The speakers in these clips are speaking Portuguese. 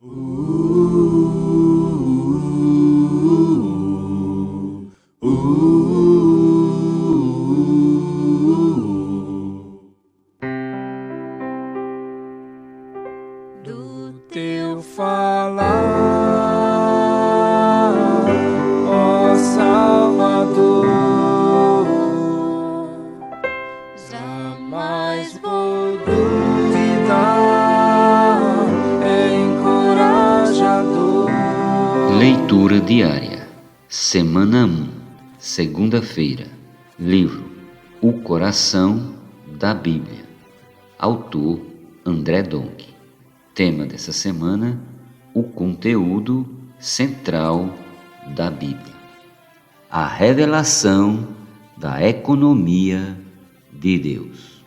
Do teu falar, ó Salvador, jamais vou duvidar, é encorajador. Leitura diária, Semana 1, segunda-feira. Livro O Coração da Bíblia. Autor André Donk. Tema dessa semana: o conteúdo central da Bíblia. A revelação da economia de Deus.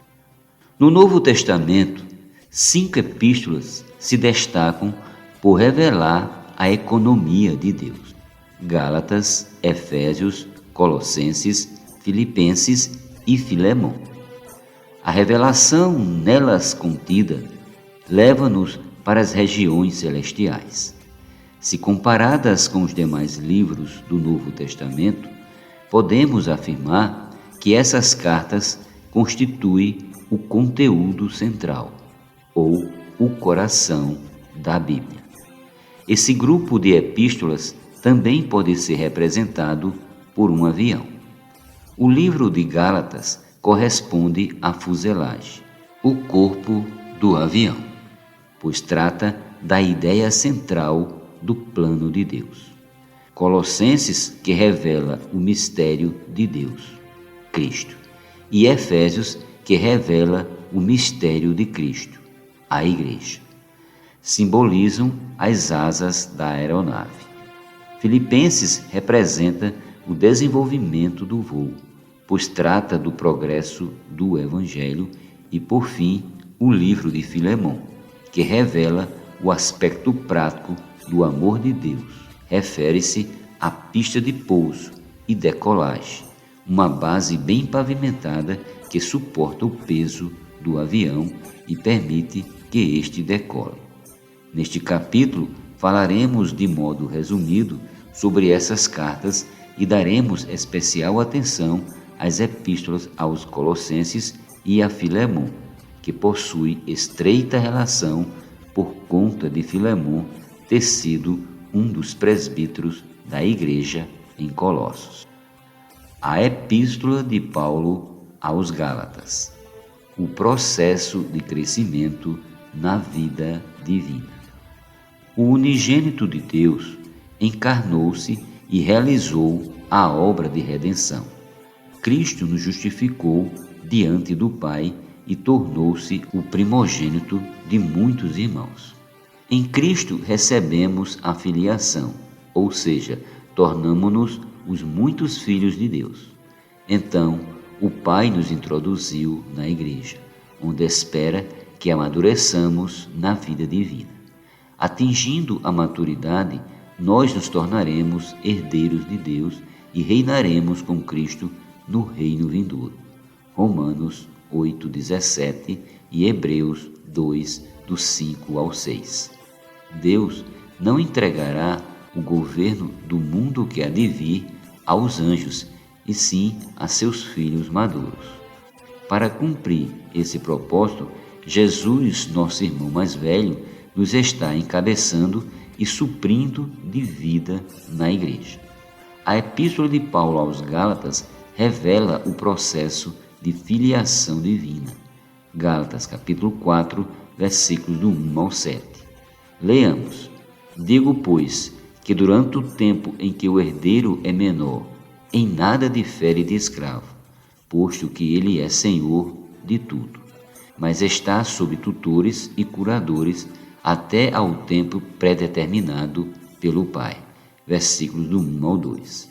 No Novo Testamento, 5 epístolas se destacam por revelar a economia de Deus: Gálatas, Efésios, Colossenses, Filipenses e Filemão. A revelação nelas contida leva-nos para as regiões celestiais. Se comparadas com os demais livros do Novo Testamento, podemos afirmar que essas cartas constituem o conteúdo central, ou o coração da Bíblia. Esse grupo de epístolas também pode ser representado por um avião. O livro de Gálatas corresponde à fuselagem, o corpo do avião, pois trata da ideia central do plano de Deus. Colossenses, que revela o mistério de Deus, Cristo, e Efésios, que revela o mistério de Cristo, a Igreja. Simbolizam as asas da aeronave. Filipenses representa o desenvolvimento do voo, pois trata do progresso do Evangelho, e, por fim, o livro de Filemão, que revela o aspecto prático do amor de Deus. Refere-se à pista de pouso e decolagem, uma base bem pavimentada que suporta o peso do avião e permite que este decole. Neste capítulo, falaremos de modo resumido sobre essas cartas e daremos especial atenção às epístolas aos Colossenses e a Filemão, que possui estreita relação por conta de Filemão ter sido um dos presbíteros da igreja em Colossos. A epístola de Paulo aos Gálatas. O processo de crescimento na vida divina. O unigênito de Deus encarnou-se e realizou a obra de redenção. Cristo nos justificou diante do Pai e tornou-se o primogênito de muitos irmãos. Em Cristo recebemos a filiação, ou seja, tornamo-nos os muitos filhos de Deus. Então, o Pai nos introduziu na Igreja, onde espera que amadureçamos na vida divina. Atingindo a maturidade, nós nos tornaremos herdeiros de Deus e reinaremos com Cristo no reino vindouro. Romanos 8:17 e Hebreus 2, do 5 ao 6. Deus não entregará o governo do mundo que há de vir aos anjos, e sim a seus filhos maduros. Para cumprir esse propósito, Jesus, nosso irmão mais velho, nos está encabeçando e suprindo de vida na Igreja. A epístola de Paulo aos Gálatas revela o processo de filiação divina. Gálatas capítulo 4, versículos do 1 ao 7. Leamos: Digo, pois, que durante o tempo em que o herdeiro é menor, em nada difere de escravo, posto que ele é senhor de tudo, mas está sob tutores e curadores até ao tempo predeterminado pelo Pai. Versículos do 1 ao 2.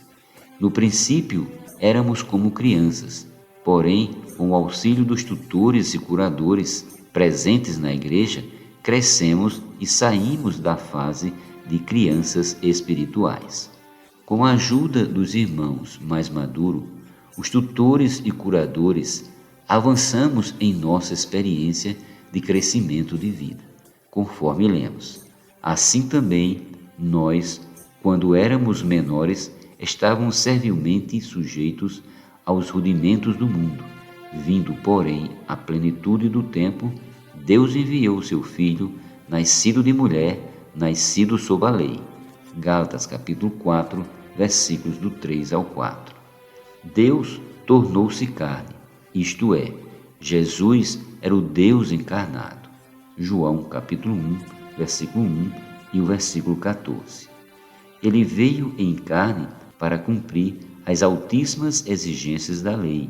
No princípio, éramos como crianças, porém, com o auxílio dos tutores e curadores presentes na Igreja, crescemos e saímos da fase de crianças espirituais. Com a ajuda dos irmãos mais maduros, os tutores e curadores, avançamos em nossa experiência de crescimento de vida, conforme lemos. Assim também nós, quando éramos menores, estávamos servilmente sujeitos aos rudimentos do mundo. Vindo, porém, à plenitude do tempo, Deus enviou seu Filho, nascido de mulher, nascido sob a lei. Gálatas capítulo 4, versículos do 3 ao 4. Deus tornou-se carne, isto é, Jesus era o Deus encarnado. João capítulo 1, versículo 1 e o versículo 14. Ele veio em carne para cumprir as altíssimas exigências da lei,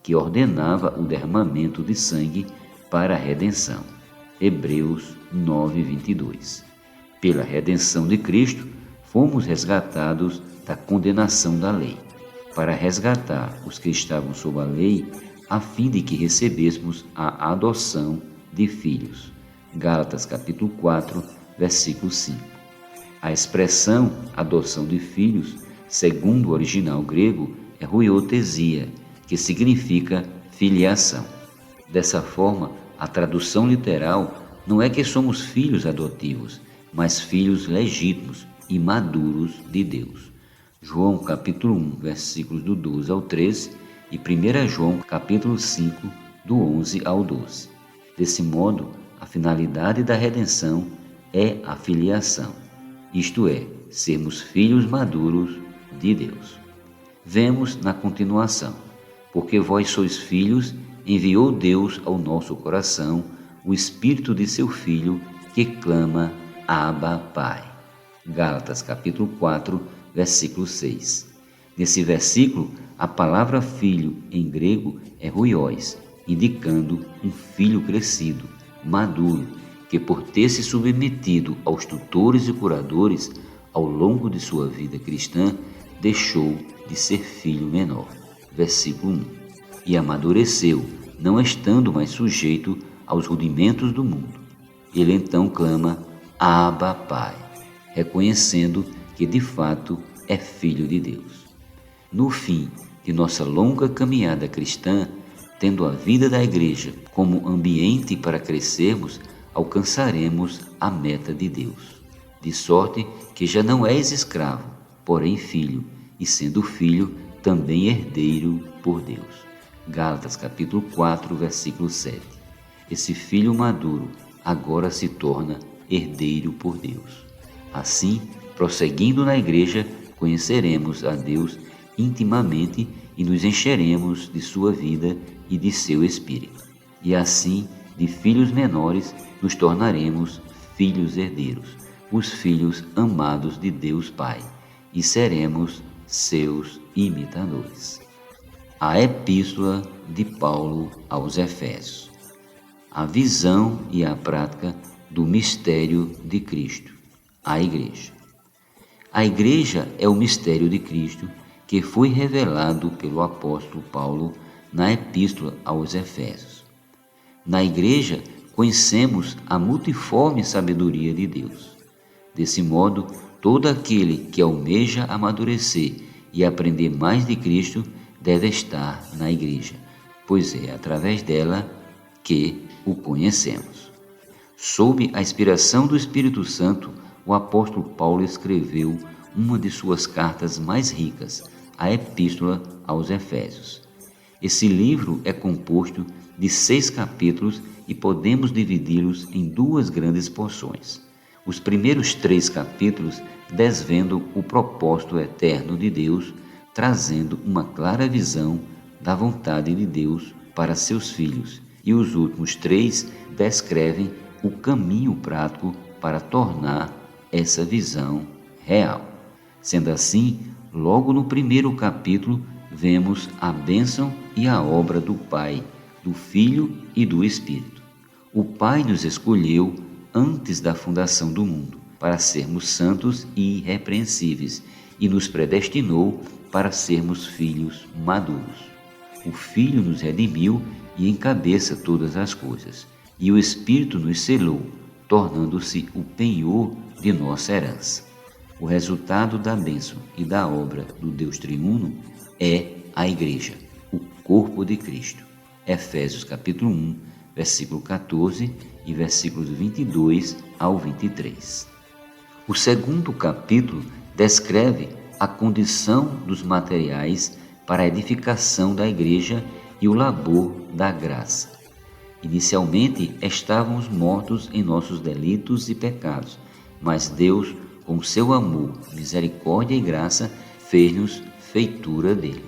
que ordenava o derramamento de sangue para a redenção. Hebreus 9, 22. Pela redenção de Cristo, fomos resgatados da condenação da lei, para resgatar os que estavam sob a lei, a fim de que recebêssemos a adoção de filhos. Gálatas capítulo 4, versículo 5. A expressão adoção de filhos, segundo o original grego, é huiothesia, que significa filiação. Dessa forma, a tradução literal não é que somos filhos adotivos, mas filhos legítimos e maduros de Deus. João capítulo 1, versículos do 12 ao 13 e 1 João capítulo 5, do 11 ao 12. Desse modo, a finalidade da redenção é a filiação, isto é, sermos filhos maduros de Deus. Vemos na continuação: porque vós sois filhos, enviou Deus ao nosso coração o Espírito de seu Filho, que clama, Abba, Pai. Gálatas capítulo 4, versículo 6. Nesse versículo, a palavra filho em grego é huios, indicando um filho crescido, maduro, que por ter se submetido aos tutores e curadores ao longo de sua vida cristã, deixou de ser filho menor. Versículo 1. E amadureceu, não estando mais sujeito aos rudimentos do mundo. Ele então clama, Abba, Pai, reconhecendo que de fato é filho de Deus. No fim de nossa longa caminhada cristã, tendo a vida da igreja como ambiente para crescermos, alcançaremos a meta de Deus. De sorte que já não és escravo, porém filho, e sendo filho, também herdeiro por Deus. Gálatas capítulo 4, versículo 7. Esse filho maduro agora se torna herdeiro por Deus. Assim, prosseguindo na igreja, conheceremos a Deus intimamente e nos encheremos de sua vida e de seu Espírito. E assim, de filhos menores, nos tornaremos filhos herdeiros, os filhos amados de Deus Pai, e seremos seus imitadores. A Epístola de Paulo aos Efésios. A visão e a prática do mistério de Cristo, a Igreja. A Igreja é o mistério de Cristo que foi revelado pelo apóstolo Paulo na Epístola aos Efésios. Na Igreja, conhecemos a multiforme sabedoria de Deus. Desse modo, todo aquele que almeja amadurecer e aprender mais de Cristo deve estar na Igreja, pois é através dela que o conhecemos. Sob a inspiração do Espírito Santo, o apóstolo Paulo escreveu uma de suas cartas mais ricas, a Epístola aos Efésios. Esse livro é composto de 6 capítulos e podemos dividi-los em 2 grandes porções. Os primeiros 3 capítulos desvendam o propósito eterno de Deus, trazendo uma clara visão da vontade de Deus para seus filhos, e os últimos 3 descrevem o caminho prático para tornar essa visão real. Sendo assim, logo no primeiro capítulo, vemos a bênção e a obra do Pai, do Filho e do Espírito. O Pai nos escolheu antes da fundação do mundo, para sermos santos e irrepreensíveis, e nos predestinou para sermos filhos maduros. O Filho nos redimiu e encabeça todas as coisas, e o Espírito nos selou, tornando-se o penhor de nossa herança. O resultado da bênção e da obra do Deus triuno é a Igreja, o corpo de Cristo. Efésios capítulo 1, versículo 14 e versículos 22 ao 23. O segundo capítulo descreve a condição dos materiais para a edificação da igreja e o labor da graça. Inicialmente estávamos mortos em nossos delitos e pecados, mas Deus, com seu amor, misericórdia e graça, fez-nos feitura dele.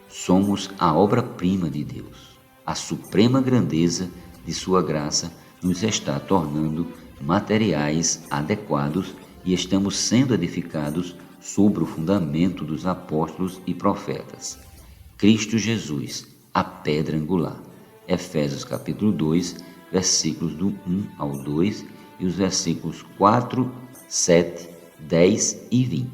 Somos a obra-prima de Deus. A suprema grandeza de sua graça nos está tornando materiais adequados e estamos sendo edificados sobre o fundamento dos apóstolos e profetas. Cristo Jesus, a pedra angular. Efésios capítulo 2, versículos do 1 ao 2 e os versículos 4, 7, 10 e 20.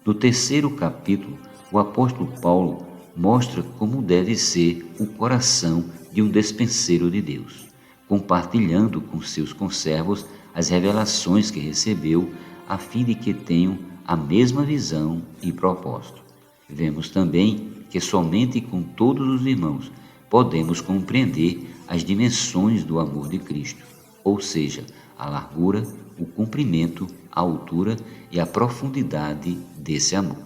No terceiro capítulo, o apóstolo Paulo mostra como deve ser o coração de um despenseiro de Deus, compartilhando com seus conservos as revelações que recebeu, a fim de que tenham a mesma visão e propósito. Vemos também que somente com todos os irmãos podemos compreender as dimensões do amor de Cristo, ou seja, a largura, o comprimento, a altura e a profundidade desse amor.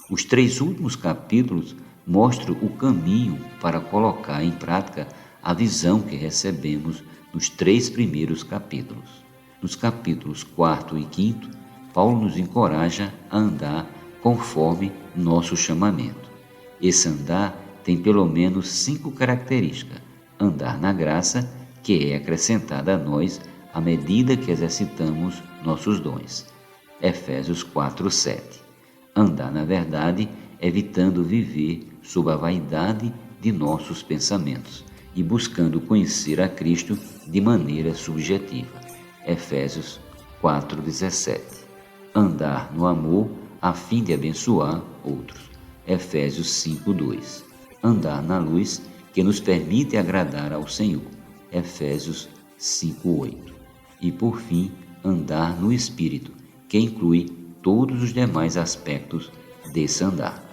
Os 3 últimos capítulos mostram o caminho para colocar em prática a visão que recebemos nos 3 primeiros capítulos. Nos capítulos 4 e 5, Paulo nos encoraja a andar conforme nosso chamamento. Esse andar tem pelo menos 5 características. Andar na graça, que é acrescentada a nós à medida que exercitamos nossos dons. Efésios 4, 7. Andar na verdade, evitando viver sob a vaidade de nossos pensamentos e buscando conhecer a Cristo de maneira subjetiva. Efésios 4, 17. Andar no amor a fim de abençoar outros. Efésios 5, 2. Andar na luz que nos permite agradar ao Senhor. Efésios 5, 8. E por fim, andar no Espírito, que inclui todos os demais aspectos desse andar.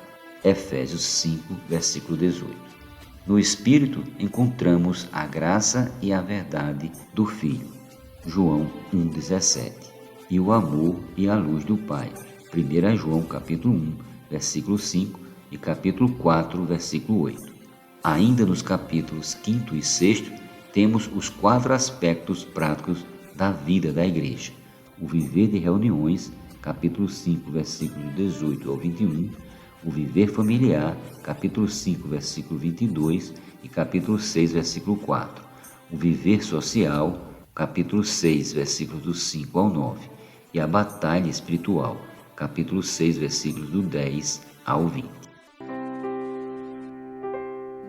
Efésios 5, versículo 18. No Espírito encontramos a graça e a verdade do Filho. João 1,17. E o amor e a luz do Pai. 1 João capítulo 1, versículo 5 e capítulo 4, versículo 8. Ainda nos capítulos 5 e 6 temos os 4 aspectos práticos da vida da igreja. O viver de reuniões, capítulo 5, versículo 18 ao 21, o viver familiar, capítulo 5, versículo 22 e capítulo 6, versículo 4. O viver social, capítulo 6, versículos do 5 ao 9, e a batalha espiritual, capítulo 6, versículos do 10 ao 20.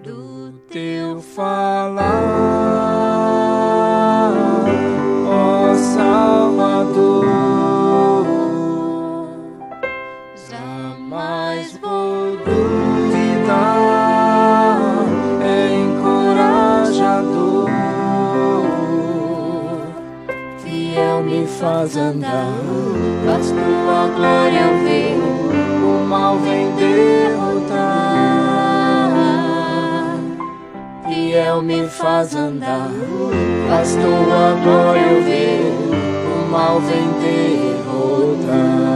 Do teu falar, ó Salvador, jamais vou duvidar, encorajador, fiel me faz andar, faz tua glória ver, o mal vem derrotar. Fiel me faz andar, faz tua glória ver, o mal vem derrotar.